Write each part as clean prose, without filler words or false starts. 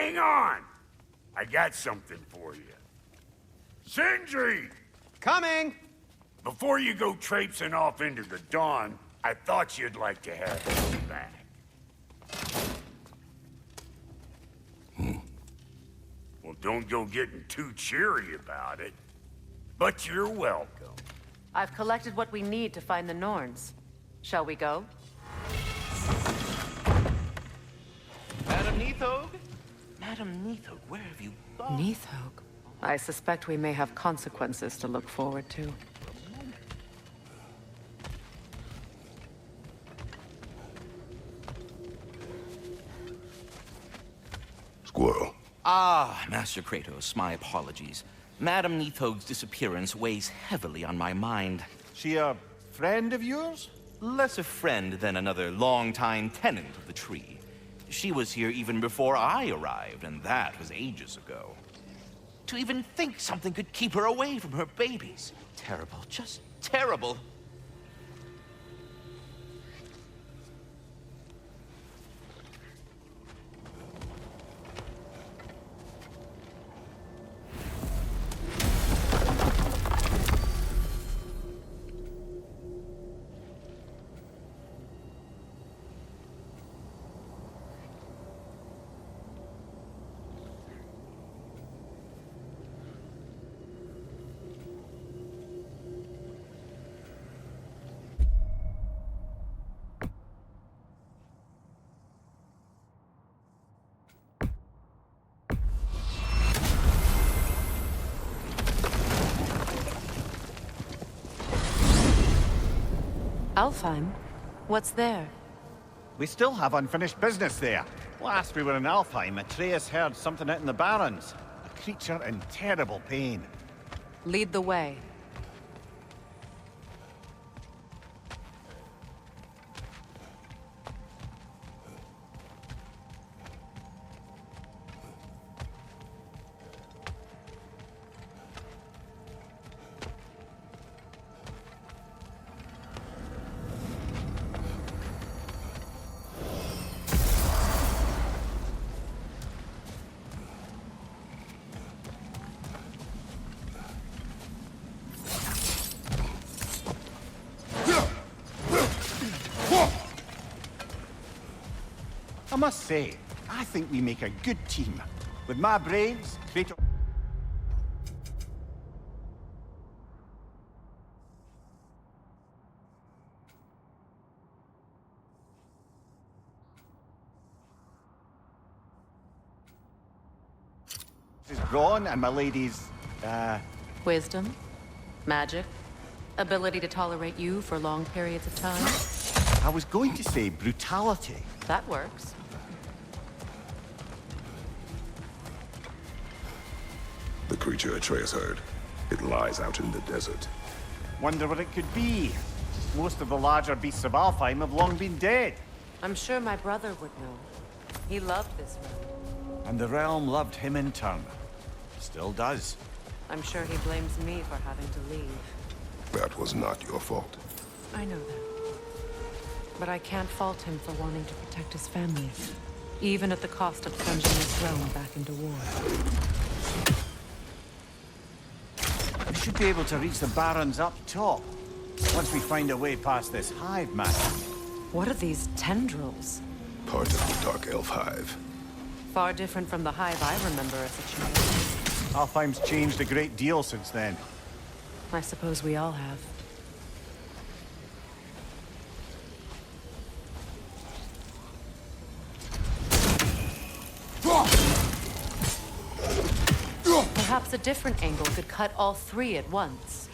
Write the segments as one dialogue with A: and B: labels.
A: Hang on! I got something for you. Sindri!
B: Coming!
A: Before you go traipsing off into the dawn, I thought you'd like to have this back. Well, don't go getting too cheery about it. But you're welcome.
C: I've collected what we need to find the Norns. Shall we go?
D: Madam Neathog? Madam Neathog, where have you gone?
C: Neathog? I suspect we may have consequences to look forward to.
E: Squirrel.
D: Ah, Master Kratos, my apologies. Madam Neathog's disappearance weighs heavily on my mind.
B: She a friend of yours?
D: Less a friend than another longtime tenant of the tree. She was here even before I arrived, and that was ages ago. To even think something could keep her away from her babies. Terrible, just terrible.
C: Alfheim? What's there?
B: We still have unfinished business there. Last we were in Alfheim, Atreus heard something out in the Barrens. A creature in terrible pain.
C: Lead the way.
B: I must say, I think we make a good team. With my brains, Kratos is gone, and my lady's,
C: Wisdom? Magic? Ability to tolerate you for long periods of time?
B: I was going to say brutality.
C: That works.
E: The creature Atreus heard. It lies out in the desert.
B: Wonder what it could be. Most of the larger beasts of Alfheim have long been dead.
C: I'm sure my brother would know. He loved this realm.
B: And the realm loved him in turn. Still does.
C: I'm sure he blames me for having to leave.
E: That was not your fault.
C: I know that. But I can't fault him for wanting to protect his family, even at the cost of plunging his realm back into war.
B: We should be able to reach the Barrens up top, once we find a way past this hive matter.
C: What are these tendrils?
E: Part of the Dark Elf Hive.
C: Far different from the hive I remember as a child.
B: Alfheim's changed a great deal since then.
C: I suppose we all have. Perhaps a different angle could cut all three at once.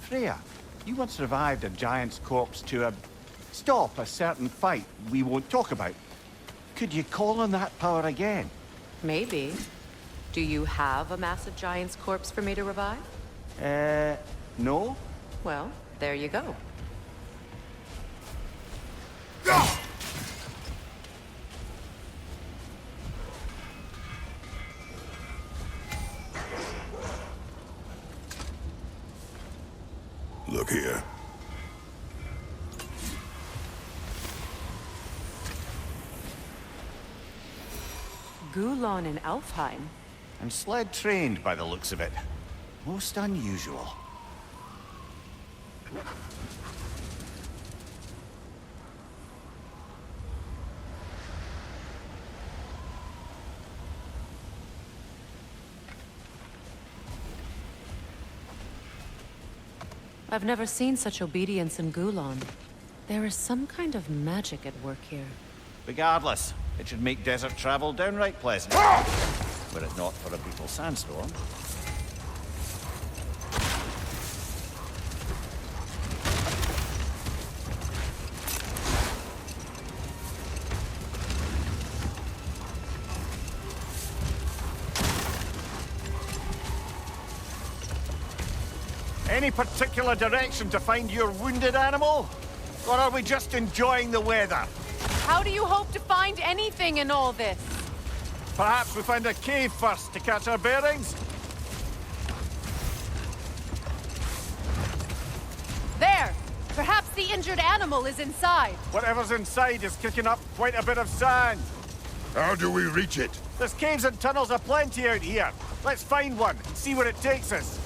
B: Freya, you once revived a giant's corpse to stop a certain fight we won't talk about. Could you call on that power again?
C: Maybe. Do you have a massive giant's corpse for me to revive?
B: No?
C: Well, there you go.
E: Look here.
C: Gulon in Alfheim?
B: And sled trained by the looks of it. Most unusual.
C: I've never seen such obedience in Gulon. There is some kind of magic at work here.
B: Regardless, it should make desert travel downright pleasant. Were it not for a brutal sandstorm. Any particular direction to find your wounded animal? Or are we just enjoying the weather?
C: How do you hope to find anything in all this?
B: Perhaps we find a cave first to catch our bearings?
C: There! Perhaps the injured animal is inside.
B: Whatever's inside is kicking up quite a bit of sand.
E: How do we reach it?
B: There's caves and tunnels aplenty out here. Let's find one and see where it takes us.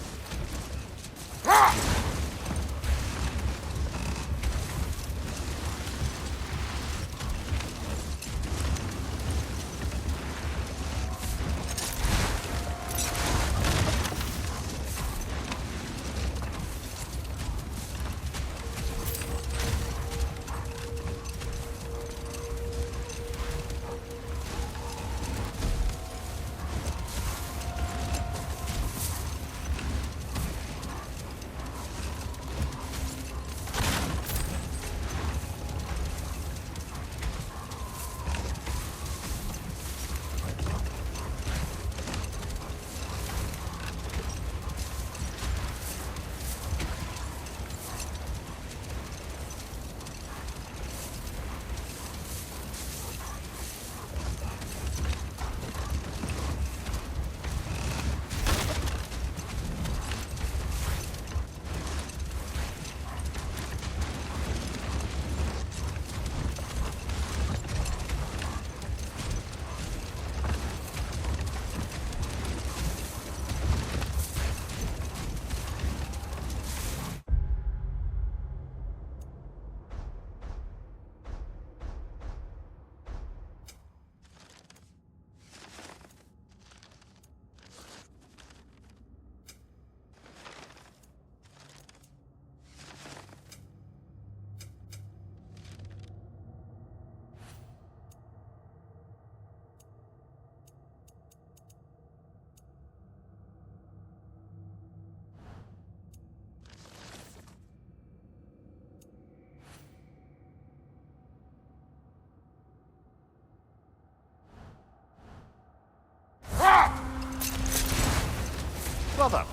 B: Brother,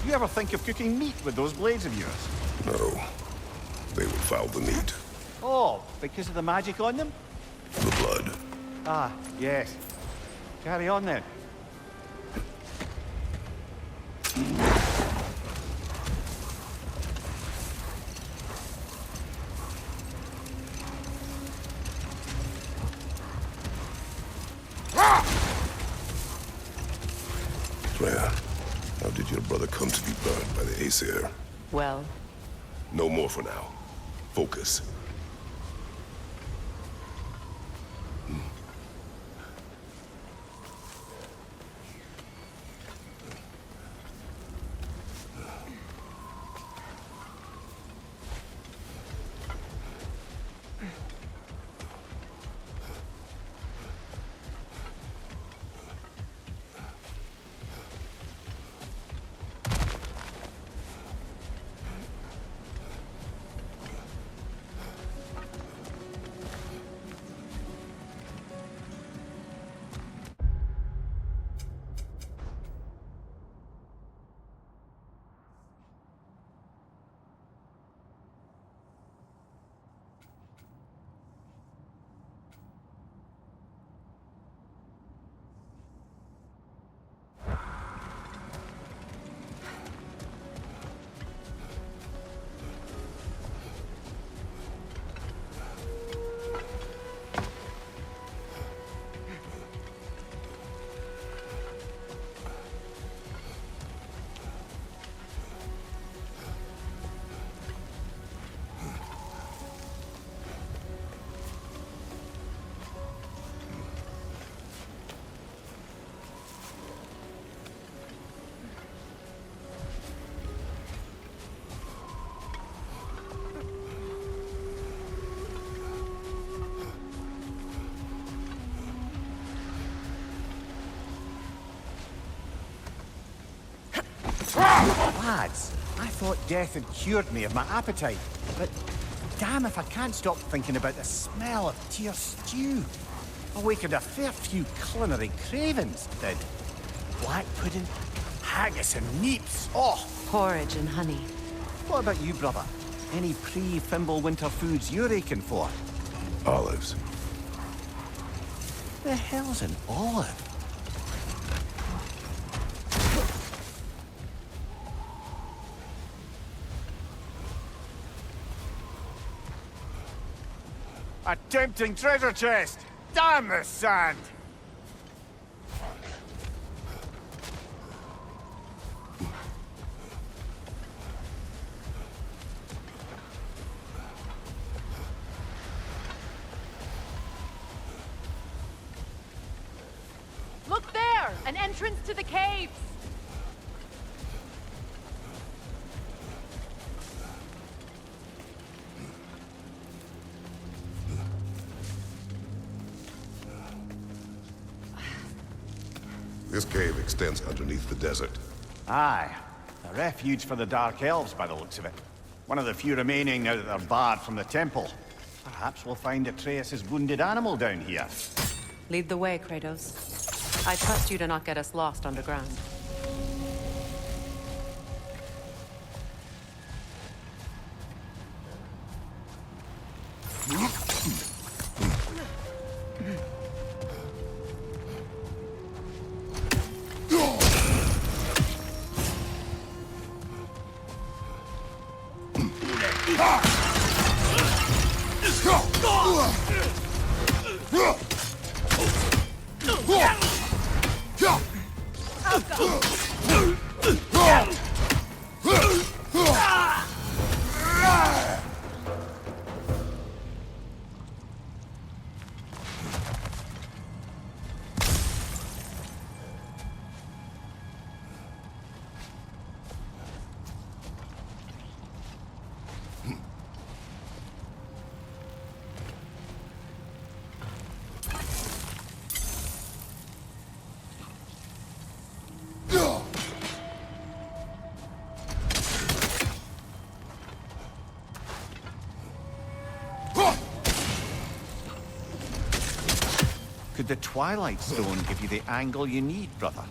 B: you ever think of cooking meat with those blades of yours?
E: No. They would foul the meat.
B: Oh, because of the magic on them?
E: The blood.
B: Ah, yes. Carry on then.
E: Freya, how did your brother come to be burned by the Aesir?
C: Well,
E: No more for now. Focus.
B: I thought death had cured me of my appetite, but damn if I can't stop thinking about the smell of Tyr stew. Awakened a fair few culinary cravings, did. Black pudding, haggis and neeps, oh!
C: Porridge and honey.
B: What about you, brother? Any pre-Fimbulwinter foods you're aching for?
E: Olives.
B: The hell's an olive? A tempting treasure chest! Damn this sand!
C: Look there! An entrance to the caves!
E: This cave extends underneath the desert.
B: Aye. A refuge for the Dark Elves by the looks of it. One of the few remaining now that they're barred from the temple. Perhaps we'll find Atreus' wounded animal down here.
C: Lead the way, Kratos. I trust you to not get us lost underground.
B: Could the Twilight Stone give you the angle you need, brother?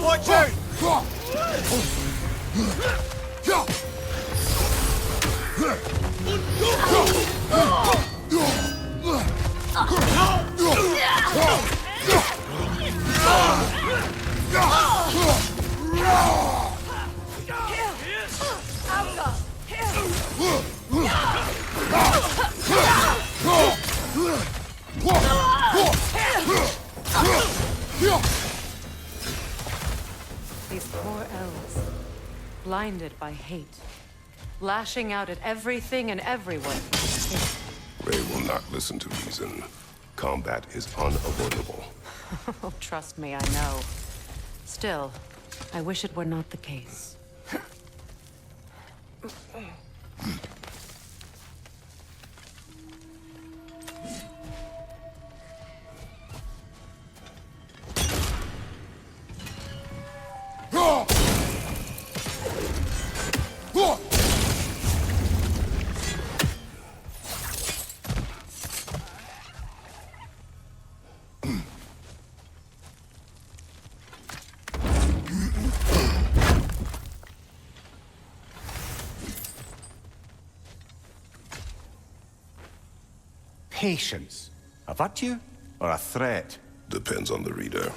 F: Watch out!
C: These poor elves, blinded by hate, lashing out at everything and everyone.
E: They will not listen to reason. Combat is unavoidable.
C: Oh, trust me, I know. Still, I wish it were not the case.
B: Patience. A virtue or a threat?
E: Depends on the reader.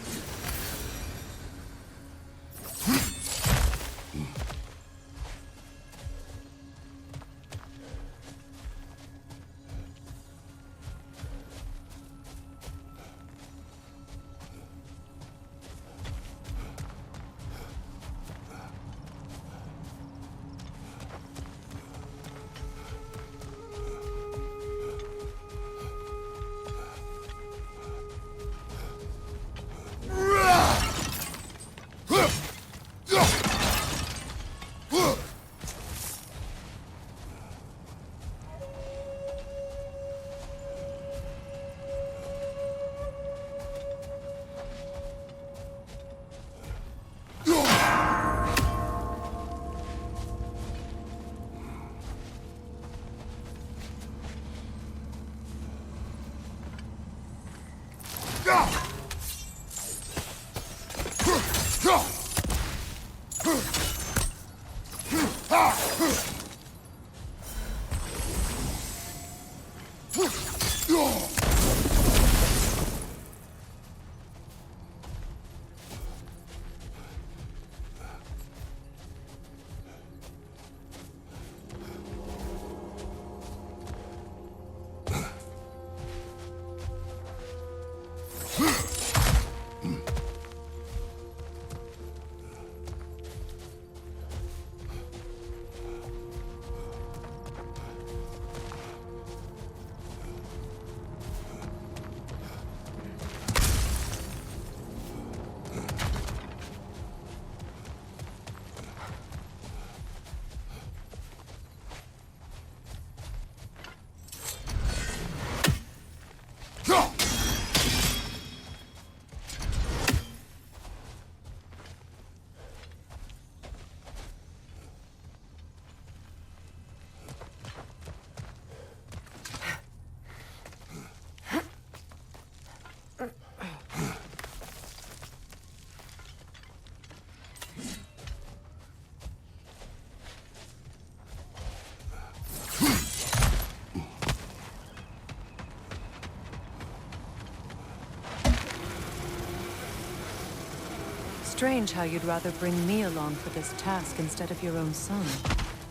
C: Strange how you'd rather bring me along for this task instead of your own son.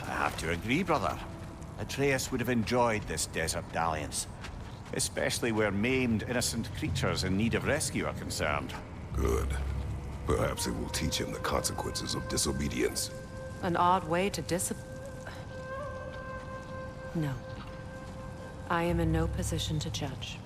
B: I have to agree, brother. Atreus would have enjoyed this desert dalliance. Especially where maimed, innocent creatures in need of rescue are concerned.
E: Good. Perhaps it will teach him the consequences of disobedience.
C: An odd way to No. I am in no position to judge.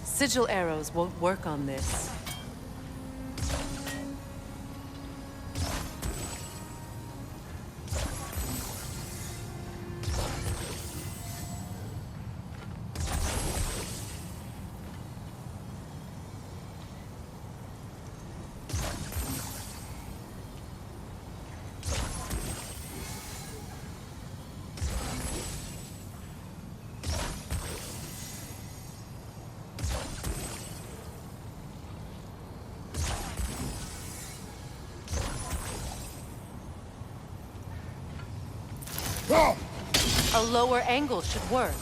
C: Sigil arrows won't work on this. A lower angle should work.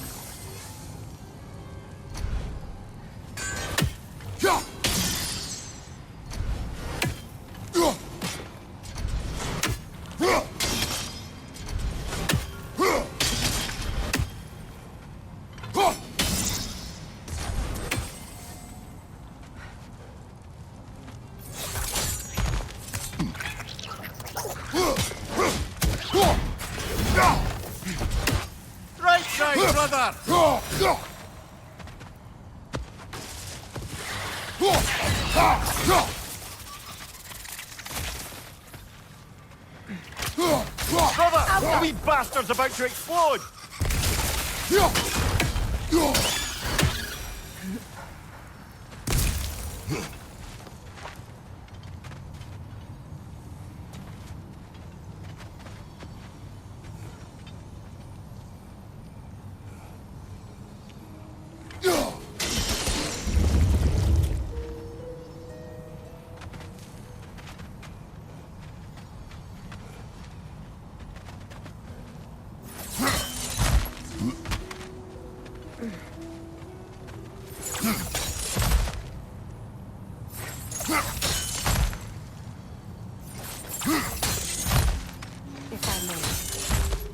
F: Brother! The wee bastard's about to explode!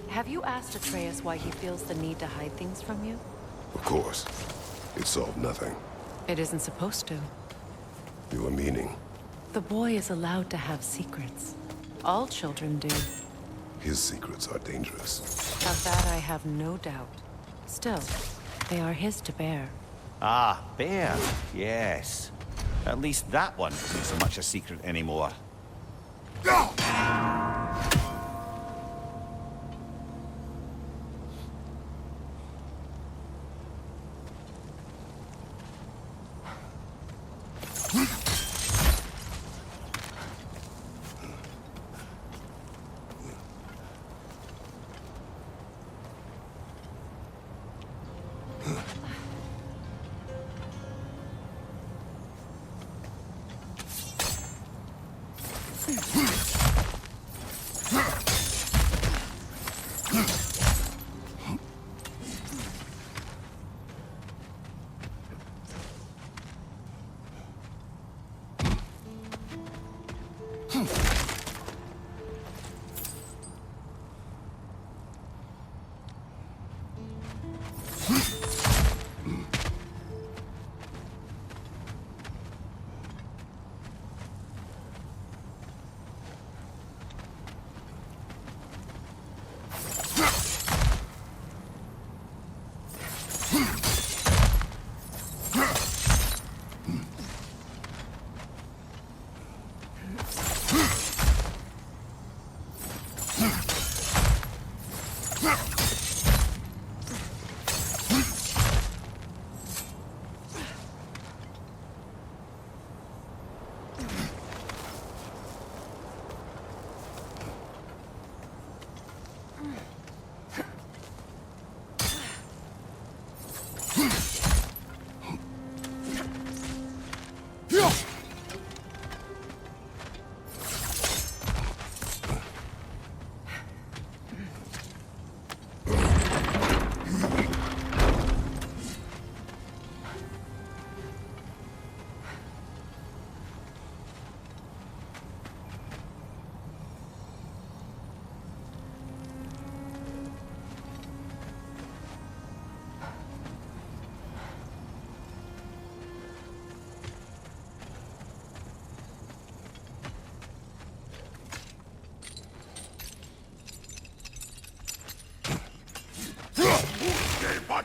C: Have you asked Atreus why he feels the need to hide things from you?
E: Of course. It solved nothing.
C: It isn't supposed to.
E: Your meaning?
C: The boy is allowed to have secrets. All children do.
E: His secrets are dangerous.
C: Of that I have no doubt. Still, they are his to bear.
B: Ah, bear. Yes. At least that one isn't so much a secret anymore.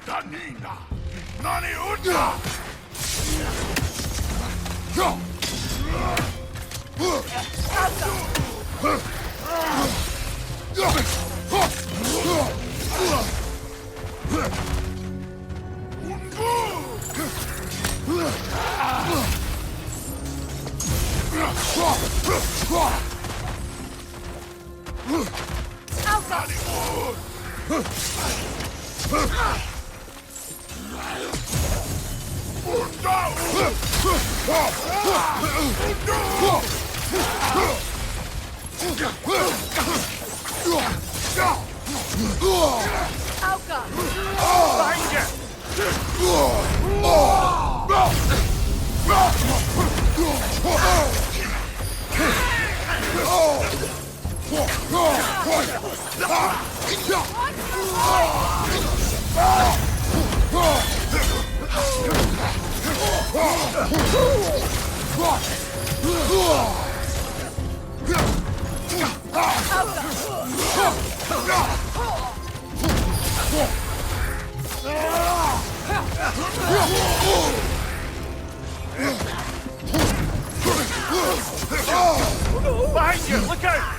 A: Danina! Nani Uta!
F: Behind you! Look out!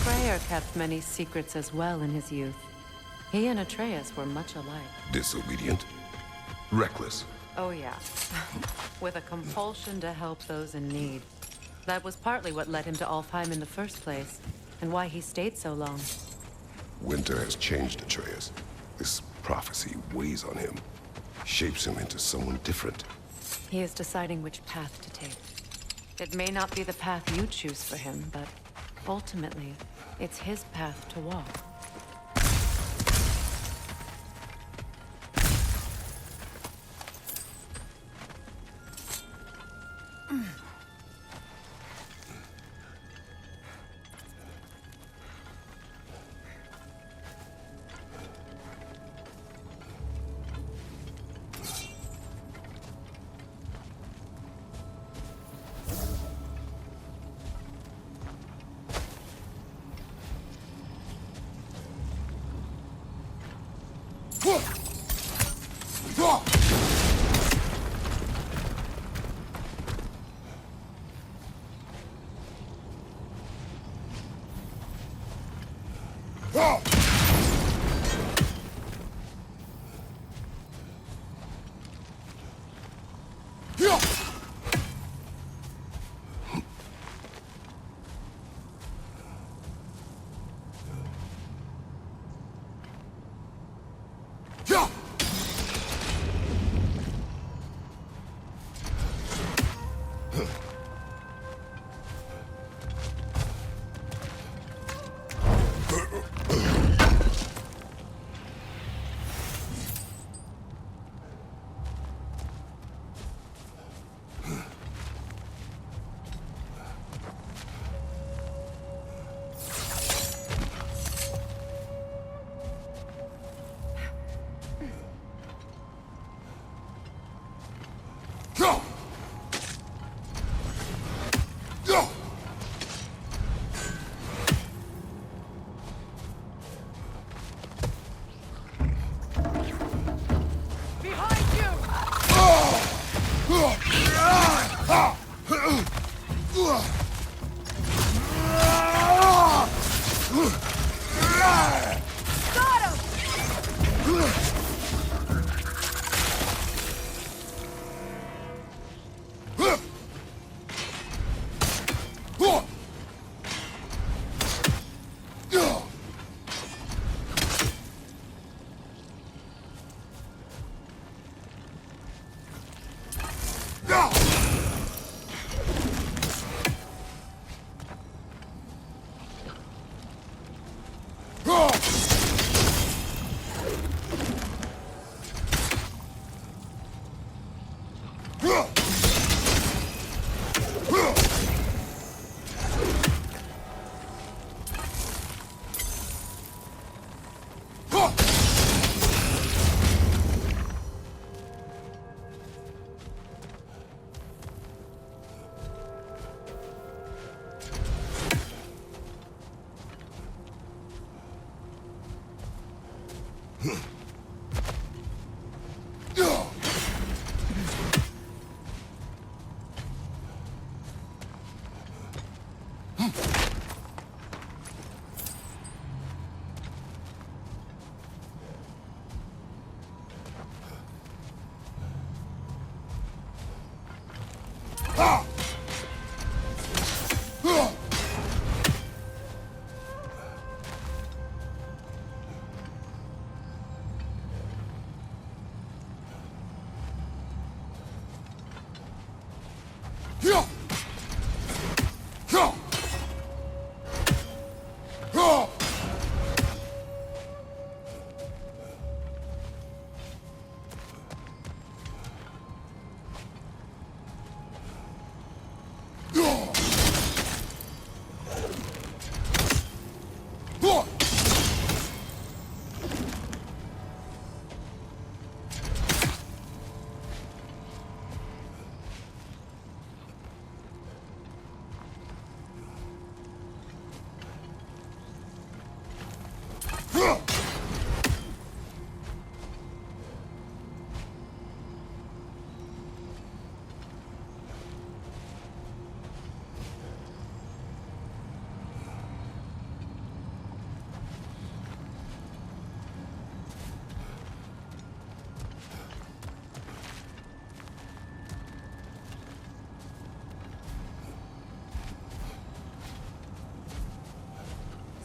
C: Freya kept many secrets as well in his youth. He and Atreus were much alike.
E: Disobedient. Reckless.
C: Oh yeah, with a compulsion to help those in need. That was partly what led him to Alfheim in the first place, and why he stayed so long.
E: Winter has changed Atreus. This prophecy weighs on him. Shapes him into someone different.
C: He is deciding which path to take. It may not be the path you choose for him, but ultimately, it's his path to walk.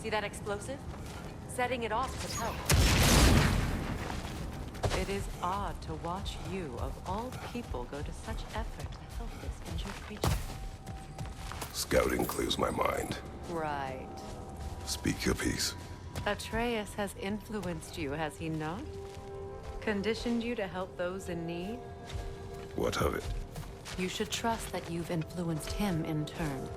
C: See that explosive? Setting it off could help. It is odd to watch you, of all people, go to such effort to help this injured creature.
E: Scouting clears my mind.
C: Right.
E: Speak your piece.
C: Atreus has influenced you, has he not? Conditioned you to help those in need?
E: What of it?
C: You should trust that you've influenced him in turn.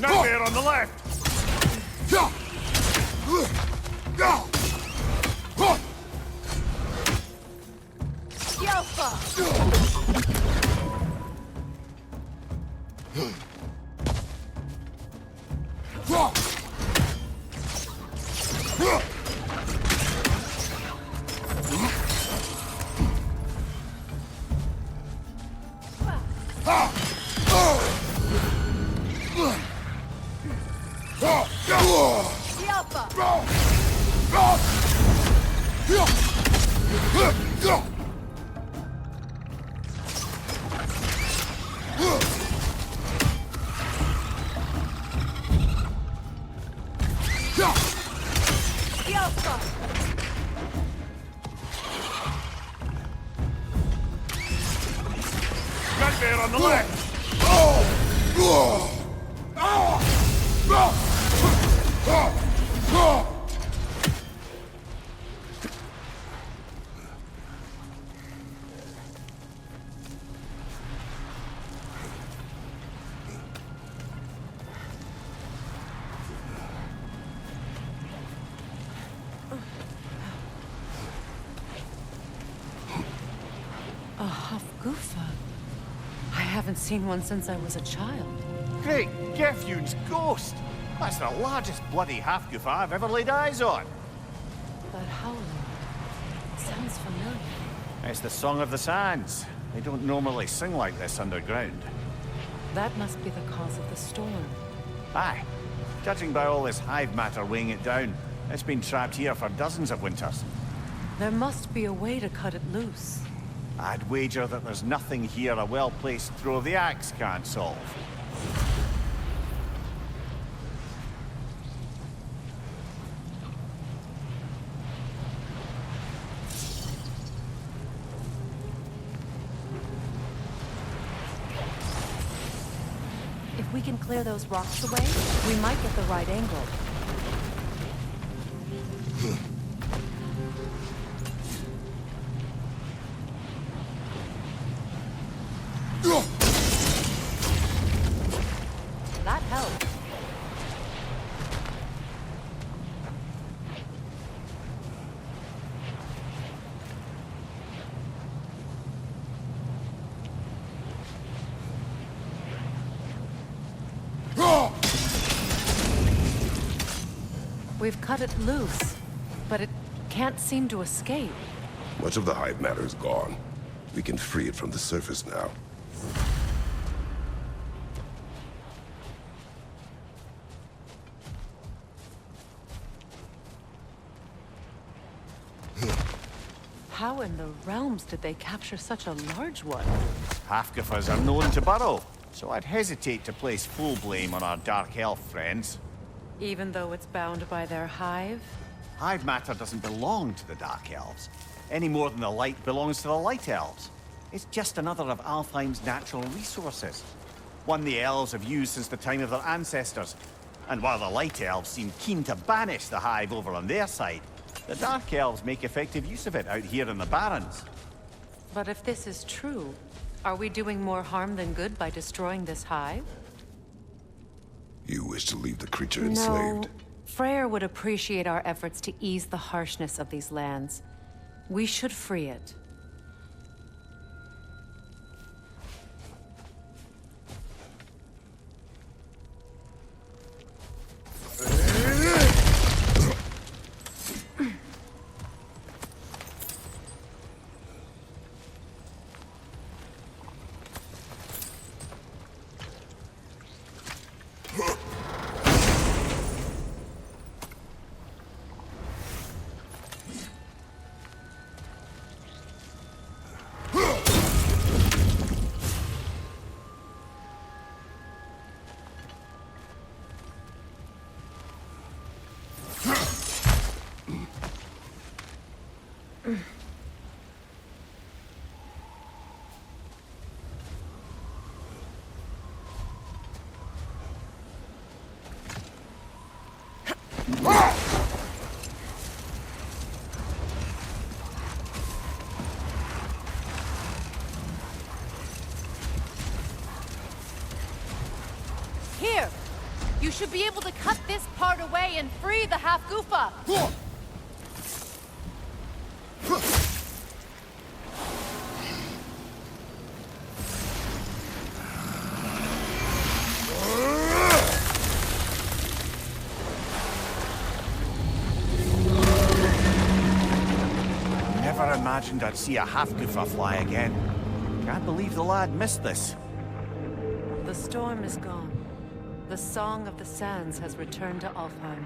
F: Nightmare on the left! Nightmare on the left!
C: A Hofgufa. I haven't seen one since I was a child.
B: Great Gefjun's ghost! That's the largest bloody half-goof I've ever laid eyes on.
C: That howling sounds familiar.
B: It's the Song of the Sands. They don't normally sing like this underground.
C: That must be the cause of the storm.
B: Aye. Judging by all this hive matter weighing it down, it's been trapped here for dozens of winters.
C: There must be a way to cut it loose.
B: I'd wager that there's nothing here a well-placed throw of the axe can't solve.
C: If we can clear those rocks away, we might get the right angle. That helped. We've cut it loose, but it can't seem to escape.
E: Much of the hive matter is gone. We can free it from the surface now.
C: How in the realms did they capture such a large one?
B: Halfgriffers are known to burrow, so I'd hesitate to place full blame on our dark elf friends.
C: Even though it's bound by their hive?
B: Hive matter doesn't belong to the Dark Elves, any more than the light belongs to the Light Elves. It's just another of Alfheim's natural resources. One the elves have used since the time of their ancestors. And while the Light Elves seem keen to banish the hive over on their side, the Dark Elves make effective use of it out here in the Barrens.
C: But if this is true, are we doing more harm than good by destroying this hive?
E: You wish to leave the creature
C: No.
E: enslaved?
C: Freyr would appreciate our efforts to ease the harshness of these lands. We should free it.
G: Here! You should be able to cut this part away and free the half-goofa!
B: Never imagined I'd see a half-goofa fly again. Can't believe the lad missed this.
C: The storm is gone. The Song of the Sands has returned to Alfheim,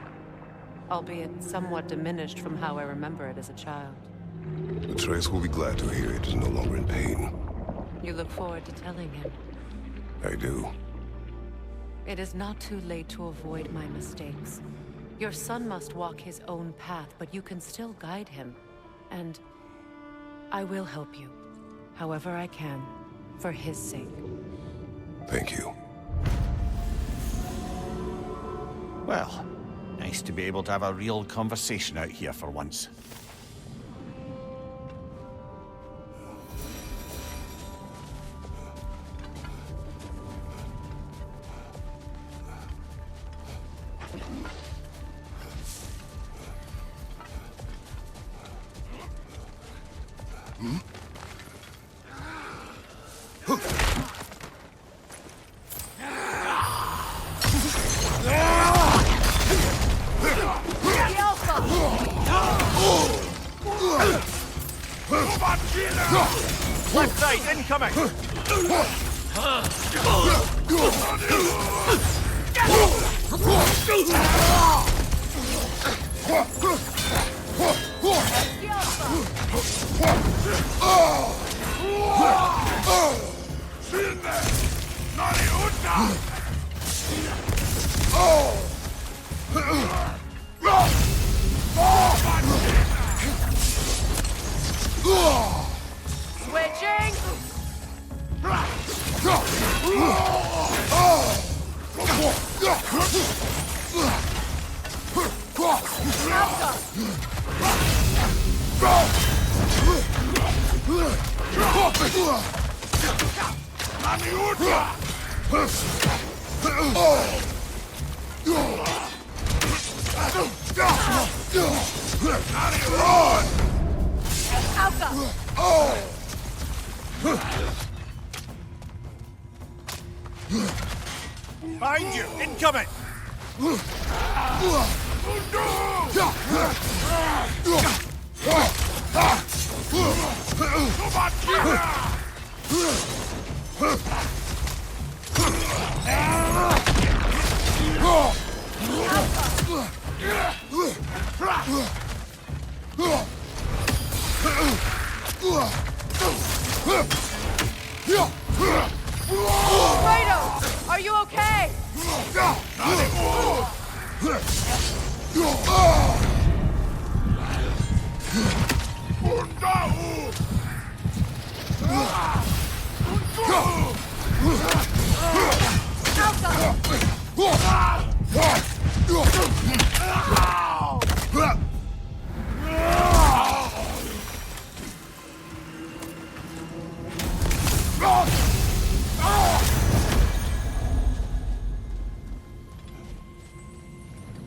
C: albeit somewhat diminished from how I remember it as a child.
E: Atreus will be glad to hear it is no longer in pain.
C: You look forward to telling him.
E: I do.
C: It is not too late to avoid my mistakes. Your son must walk his own path, but you can still guide him. And I will help you, however I can, for his sake.
E: Thank you.
B: Well, nice to be able to have a real conversation out here for once.
F: Left side, incoming!
G: Switching!
F: Behind you! Incoming!
G: Kratos! Are you okay?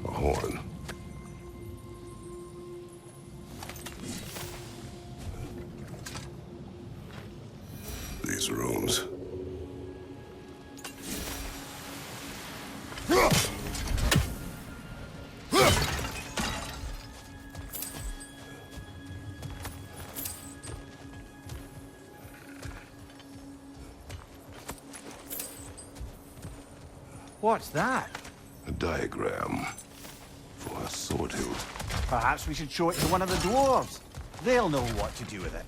E: A horn. These rooms.
B: What's that?
E: A diagram for a sword hilt.
B: Perhaps we should show it to one of the dwarves. They'll know what to do with it.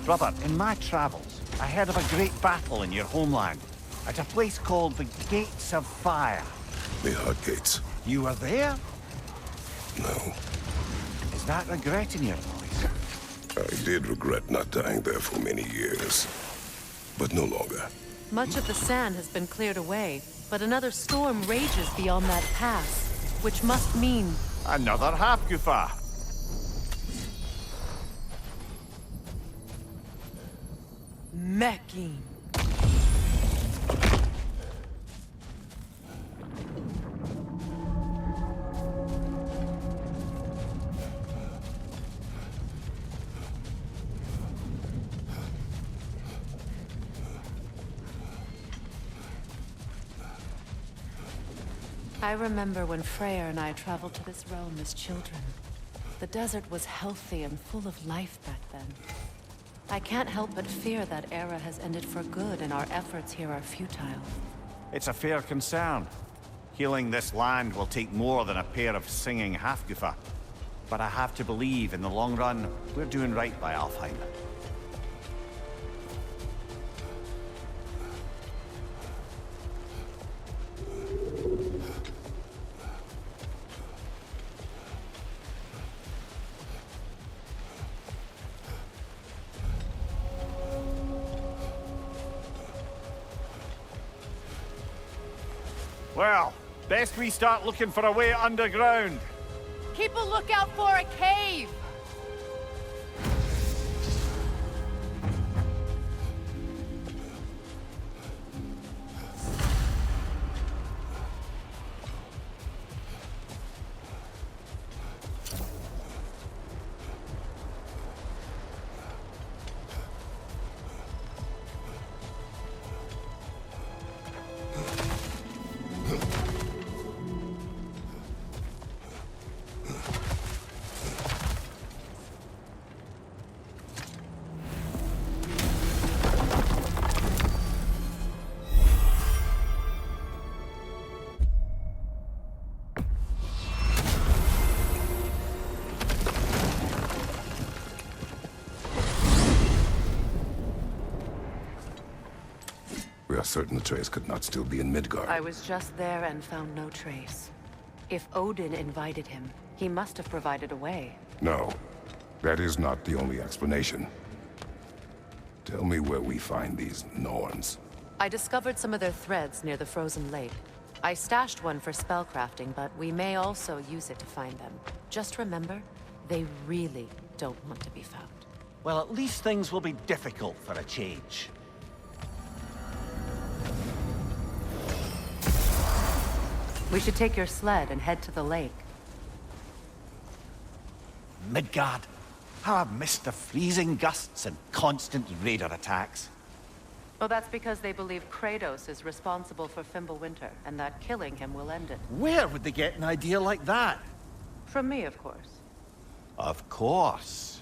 B: Brother, in my travels, I heard of a great battle in your homeland, at a place called the Gates of Fire.
E: The Hut Gates.
B: You were there?
E: No.
B: Is that regret in your voice?
E: I did regret not dying there for many years. But no longer.
C: Much of the sand has been cleared away, but another storm rages beyond that pass, which must mean...
B: Another Hafgufa.
C: Mecking. I remember when Freya and I traveled to this realm as children. The desert was healthy and full of life back then. I can't help but fear that era has ended for good and our efforts here are futile.
B: It's a fair concern. Healing this land will take more than a pair of singing Hafgufa. But I have to believe, in the long run, we're doing right by Alfheim. Well, best we start looking for a way underground.
G: Keep a lookout for a cave!
E: You're certain Atreus could not still be in Midgard?
C: I was just there and found no trace. If Odin invited him, he must have provided a way.
E: No, that is not the only explanation. Tell me where we find these Norns.
C: I discovered some of their threads near the frozen lake. I stashed one for spellcrafting, but we may also use it to find them. Just remember, they really don't want to be found.
F: Well, at least things will be difficult for a change.
C: We should take your sled and head to the lake.
F: Midgard. How I've missed the freezing gusts and constant raider attacks.
C: Well, that's because they believe Kratos is responsible for Fimbulwinter, and that killing him will end it.
F: Where would they get an idea like that?
C: From me, of course.
F: Of course.